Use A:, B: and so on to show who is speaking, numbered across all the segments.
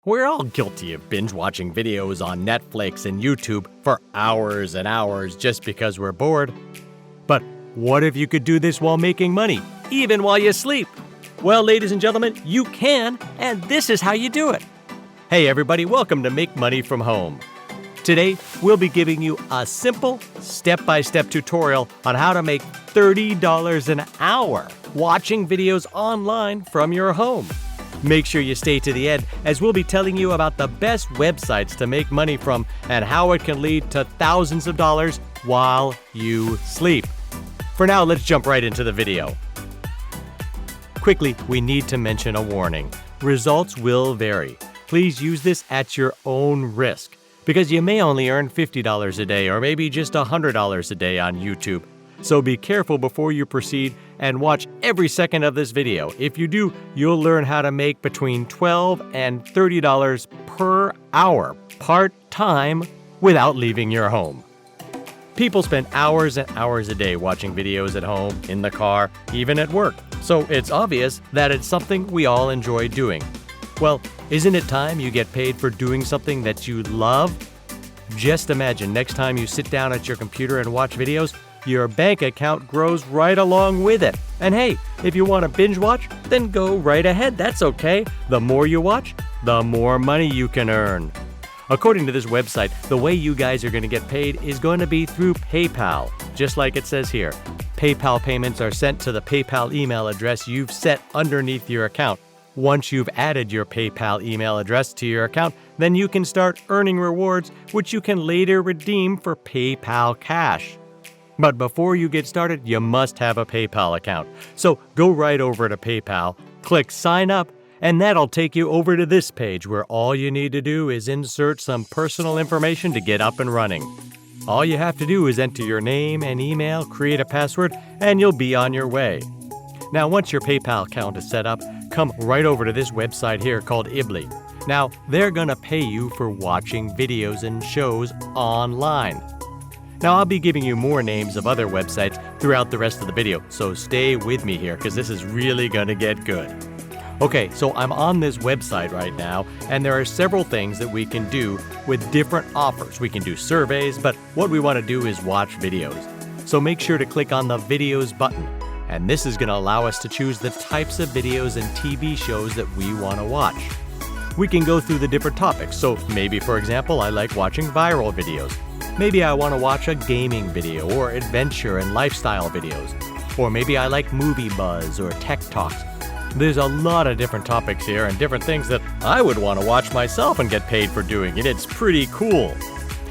A: We're all guilty of binge-watching videos on Netflix and YouTube for hours and hours just because we're bored. But what if you could do this while making money, even while you sleep? Well, ladies and gentlemen, you can, and this is how you do it. Hey everybody, welcome to Make Money from Home. Today, we'll be giving you a simple, step-by-step tutorial on how to make $30 an hour watching videos online from your home. Make sure you stay to the end, as we'll be telling you about the best websites to make money from and how it can lead to thousands of dollars while you sleep. For now, let's jump right into the video. Quickly, we need to mention a warning. Results will vary. Please use this at your own risk, because you may only earn $50 a day or maybe just $100 a day on YouTube. So be careful before you proceed and watch every second of this video. If you do, you'll learn how to make between $12 and $30 per hour part-time without leaving your home. People spend hours and hours a day watching videos at home, in the car, even at work. So it's obvious that it's something we all enjoy doing. Well, isn't it time you get paid for doing something that you love? Just imagine next time you sit down at your computer and watch videos, your bank account grows right along with it. And hey, if you want to binge watch, then go right ahead, that's okay. The more you watch, the more money you can earn. According to this website, the way you guys are going to get paid is going to be through PayPal, just like it says here. PayPal payments are sent to the PayPal email address you've set underneath your account. Once you've added your PayPal email address to your account, then you can start earning rewards, which you can later redeem for PayPal cash. But before you get started, you must have a PayPal account. So go right over to PayPal, click Sign Up, and that'll take you over to this page where all you need to do is insert some personal information to get up and running. All you have to do is enter your name and email, create a password, and you'll be on your way. Now, once your PayPal account is set up, come right over to this website here called YEAHH. Now, they're going to pay you for watching videos and shows online. Now, I'll be giving you more names of other websites throughout the rest of the video, so stay with me here because this is really going to get good. Okay, so I'm on this website right now, and there are several things that we can do with different offers. We can do surveys, but what we want to do is watch videos. So make sure to click on the Videos button, and this is going to allow us to choose the types of videos and TV shows that we want to watch. We can go through the different topics, so maybe, for example, I like watching viral videos. Maybe I want to watch a gaming video or adventure and lifestyle videos. Or maybe I like movie buzz or tech talks. There's a lot of different topics here and different things that I would want to watch myself and get paid for doing it. It's pretty cool.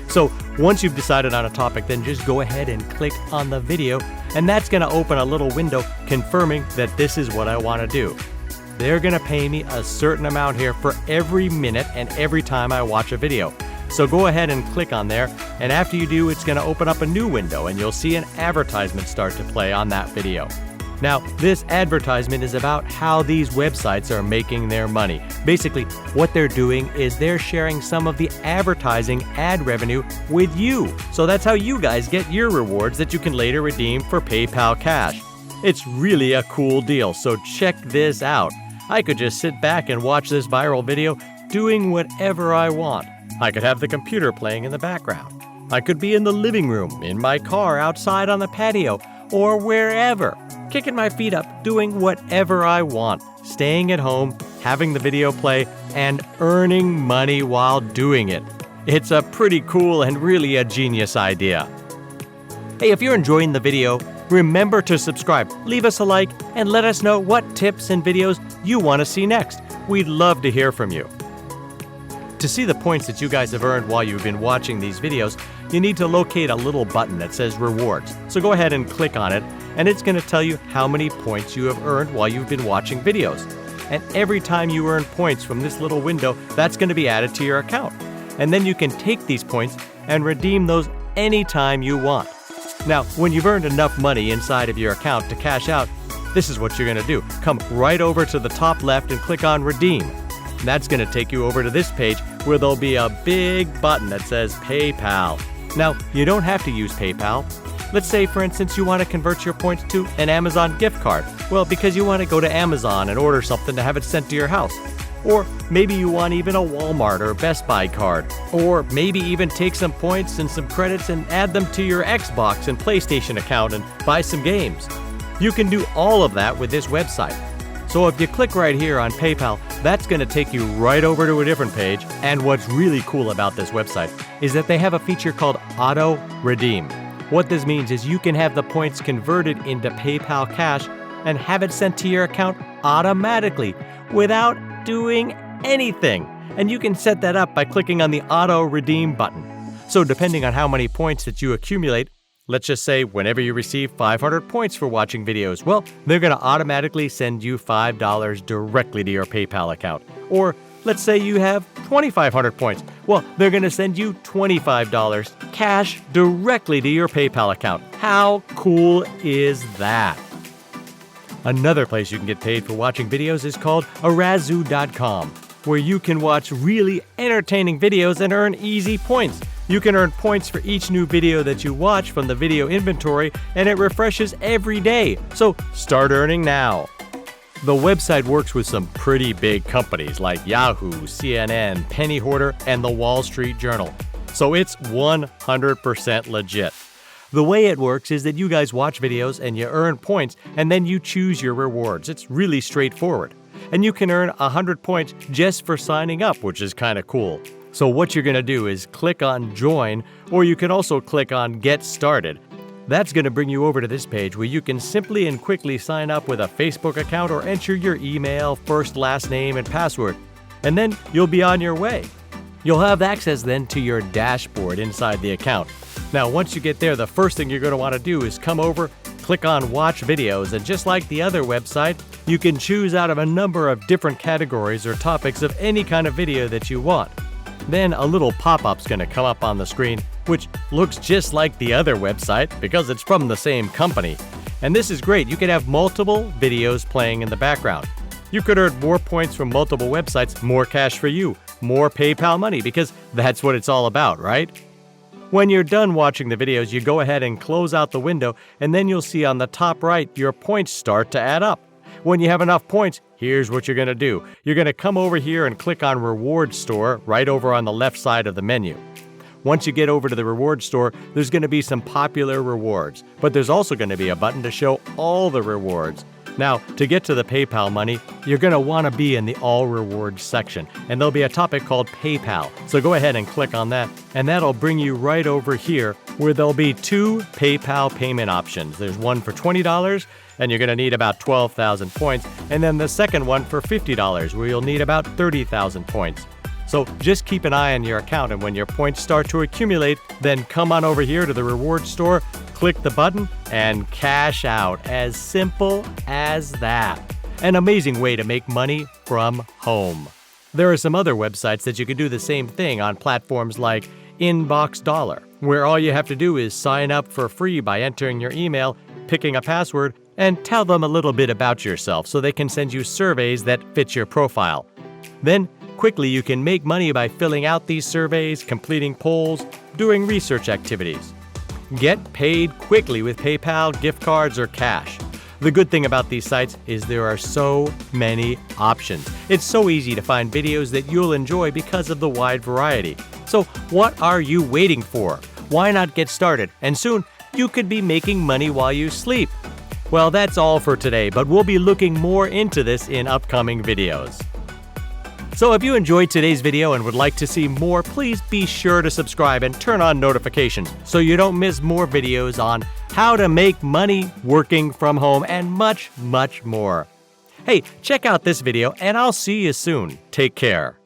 A: So once you've decided on a topic, then just go ahead and click on the video, and that's going to open a little window confirming that this is what I want to do. They're going to pay me a certain amount here for every minute and every time I watch a video. So go ahead and click on there, and after you do, it's going to open up a new window and you'll see an advertisement start to play on that video. Now, this advertisement is about how these websites are making their money. Basically, what they're doing is they're sharing some of the advertising ad revenue with you. So that's how you guys get your rewards that you can later redeem for PayPal cash. It's really a cool deal, so check this out. I could just sit back and watch this viral video doing whatever I want. I could have the computer playing in the background. I could be in the living room, in my car, outside on the patio, or wherever, kicking my feet up, doing whatever I want, staying at home, having the video play, and earning money while doing it. It's a pretty cool and really a genius idea. Hey, if you're enjoying the video, remember to subscribe, leave us a like, and let us know what tips and videos you want to see next. We'd love to hear from you. To see the points that you guys have earned while you've been watching these videos, you need to locate a little button that says Rewards. So go ahead and click on it, and it's going to tell you how many points you have earned while you've been watching videos. And every time you earn points from this little window, that's going to be added to your account. And then you can take these points and redeem those anytime you want. Now, when you've earned enough money inside of your account to cash out, this is what you're going to do. Come right over to the top left and click on Redeem. That's going to take you over to this page where there'll be a big button that says PayPal. Now, you don't have to use PayPal. Let's say, for instance, you want to convert your points to an Amazon gift card. Well, because you want to go to Amazon and order something to have it sent to your house. Or maybe you want even a Walmart or Best Buy card. Or maybe even take some points and some credits and add them to your Xbox and PlayStation account and buy some games. You can do all of that with this website. So if you click right here on PayPal, that's going to take you right over to a different page. And what's really cool about this website is that they have a feature called Auto Redeem. What this means is you can have the points converted into PayPal cash and have it sent to your account automatically without doing anything. And you can set that up by clicking on the Auto Redeem button. So depending on how many points that you accumulate, let's just say whenever you receive 500 points for watching videos, well, they're going to automatically send you $5 directly to your PayPal account. Or let's say you have 2,500 points. Well, they're going to send you $25 cash directly to your PayPal account. How cool is that? Another place you can get paid for watching videos is called Arazu.com, where you can watch really entertaining videos and earn easy points. You can earn points for each new video that you watch from the video inventory, and it refreshes every day. So start earning now. The website works with some pretty big companies like Yahoo, CNN, Penny Hoarder, and the Wall Street Journal. So it's 100% legit. The way it works is that you guys watch videos and you earn points, and then you choose your rewards. It's really straightforward. And you can earn 100 points just for signing up, which is kind of cool. So what you're going to do is click on Join, or you can also click on Get Started. That's going to bring you over to this page where you can simply and quickly sign up with a Facebook account or enter your email, first, last name, and password. And then you'll be on your way. You'll have access then to your dashboard inside the account. Now, once you get there, the first thing you're going to want to do is come over, click on Watch Videos, and just like the other website, you can choose out of a number of different categories or topics of any kind of video that you want. Then a little pop-up's going to come up on the screen, which looks just like the other website because it's from the same company. And this is great. You can have multiple videos playing in the background. You could earn more points from multiple websites, more cash for you, more PayPal money, because that's what it's all about, right? When you're done watching the videos, you go ahead and close out the window, and then you'll see on the top right your points start to add up. When you have enough points, here's what you're going to do. You're going to come over here and click on Reward Store right over on the left side of the menu. Once you get over to the Reward Store, there's going to be some popular rewards, but there's also going to be a button to show all the rewards. Now, to get to the PayPal money, you're going to want to be in the All Rewards section, and there'll be a topic called PayPal. So go ahead and click on that, and that'll bring you right over here where there'll be two PayPal payment options. There's one for $20, and you're going to need about 12,000 points, and then the second one for $50, where you'll need about 30,000 points. So just keep an eye on your account, and when your points start to accumulate, then come on over here to the Reward Store, click the button, and cash out. As simple as that. An amazing way to make money from home. There are some other websites that you can do the same thing on platforms like Inbox Dollar, where all you have to do is sign up for free by entering your email, picking a password, and tell them a little bit about yourself so they can send you surveys that fit your profile. Then, quickly you can make money by filling out these surveys, completing polls, doing research activities. Get paid quickly with PayPal, gift cards, or cash. The good thing about these sites is there are so many options. It's so easy to find videos that you'll enjoy because of the wide variety. So what are you waiting for? Why not get started? And soon, you could be making money while you sleep. Well, that's all for today, but we'll be looking more into this in upcoming videos. So if you enjoyed today's video and would like to see more, please be sure to subscribe and turn on notifications so you don't miss more videos on how to make money working from home and much, much more. Hey, check out this video and I'll see you soon. Take care.